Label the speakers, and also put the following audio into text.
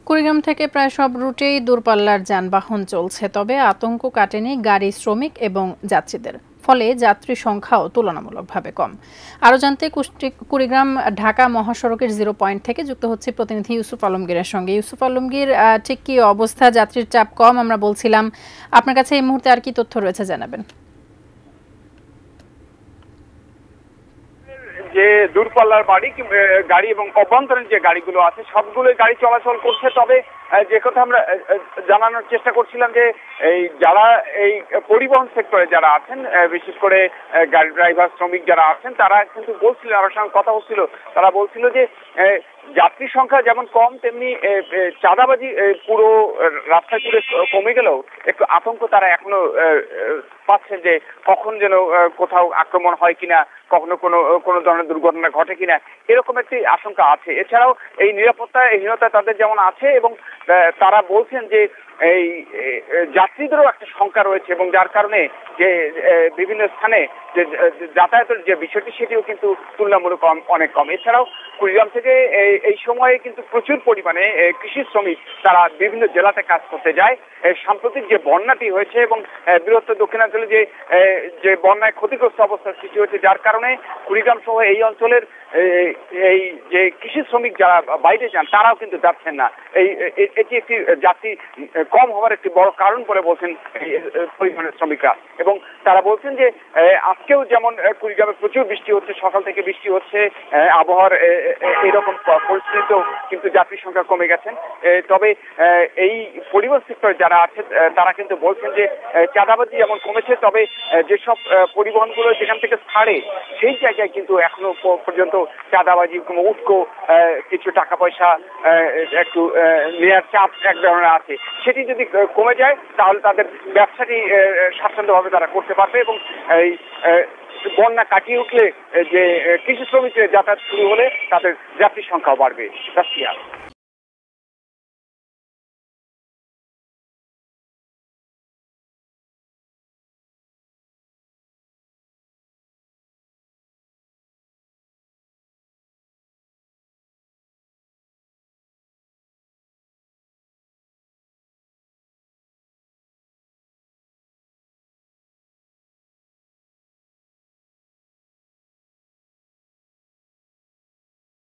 Speaker 1: কুড়িগ্রাম থেকে প্রায় সব রুটেই দূরপাল্লার যানবাহন চলছে, তবে আতঙ্ক কাটেনি গাড়ি শ্রমিক এবং যাত্রীদের। ফলে যাত্রী সংখ্যাও তুলনামূলকভাবে কম। আরও জানতে কুড়িগ্রাম ঢাকা মহাসড়কের 0 পয়েন্ট থেকে যুক্ত হচ্ছে প্রতিনিধি ইউসুফ আলমগীরের সঙ্গে। ইউসুফ আলমগীর, ঠিক কি অবস্থা? যাত্রীর চাপ কম আমরা বলছিলাম, আপনার কাছে এই মুহূর্তে আর কি তথ্য রয়েছে জানাবেন।
Speaker 2: যে দূরপাল্লার গাড়ি এবং অভ্যন্তরীণ যে গাড়িগুলো আছে সবগুলোই গাড়ি চলাচল করছে। তবে যে কথা আমরা জানানোর চেষ্টা করছিলাম যে এই যারা এই পরিবহন সেক্টরে যারা আছেন, বিশেষ করে গাড়ি ড্রাইভার শ্রমিক যারা আছেন, তারা কিন্তু বলছিলেন, আমার সঙ্গে কথা হচ্ছিল, তারা বলছিল যে যাত্রী সংখ্যা যেমন কম তেমনি চাঁদাবাজি পুরো রাস্তায় জুড়ে কমে গেলেও একটু আতঙ্ক তারা এখনো পাচ্ছেন যে কখন যেন কোথাও আক্রমণ হয় কিনা, কখনো কোনো ধরনের দুর্ঘটনা ঘটে কিনা, এরকম একটি আশঙ্কা আছে। এছাড়াও এই নিরাপত্তাহীনতা তাদের যেমন আছে, এবং তারা বলছেন যে এই যাত্রীদেরও একটা শঙ্কা রয়েছে, এবং যার কারণে যে বিভিন্ন স্থানে যে যাতায়াতের যে বিষয়টি সেটিও কিন্তু তুলনামূলক অনেক কম। এছাড়াও কুড়িগ্রাম থেকে এই সময়ে কিন্তু প্রচুর পরিমাণে কৃষি শ্রমিক তারা বিভিন্ন জেলাতে কাজ করতে যায়। সাম্প্রতিক যে বন্যাটি হয়েছে এবং বৃহত্তর দক্ষিণাঞ্চলে যে বন্যায় ক্ষতিগ্রস্ত অবস্থার সৃষ্টি হয়েছে, যার কারণে কুড়িগ্রাম সহ এই অঞ্চলের এই যে কৃষি শ্রমিক যারা বাইরে যান তারাও কিন্তু যাচ্ছেন না। এটি একটি যাত্রী কম হওয়ার একটি বড় কারণ বলে বলছেন পরিবহনের শ্রমিকরা। এবং তারা বলছেন যে আজকেও যেমন কুড়িগ্রামে প্রচুর বৃষ্টি হচ্ছে, সকাল থেকে বৃষ্টি হচ্ছে, আবহাওয়ার এরকম পরিস্থিতিতেও কিন্তু যাত্রী সংখ্যা কমে গেছেন। তবে এই পরিবহন সেক্টরে যারা আছে তারা কিন্তু বলছেন যে চাঁদাবাজি যেমন কমেছে, তবে যেসব পরিবহনগুলো যেখান থেকে ছাড়ে সেই জায়গায় কিন্তু এখনো পর্যন্ত চাঁদাবাজি, উস্কো, কিছু টাকা পয়সা একটু নেয়ার চাপ এক ধরনের আছে। সেটি যদি কমে যায় তাহলে তাদের ব্যবসাটি স্বাচ্ছন্দ্যভাবে তারা করতে পারবে, এবং এই বন্যা কাটিয়ে উঠলে যে কৃষি শ্রমিকদের যাতায়াত শুরু হলে তাদের যাত্রীর সংখ্যাও বাড়বে।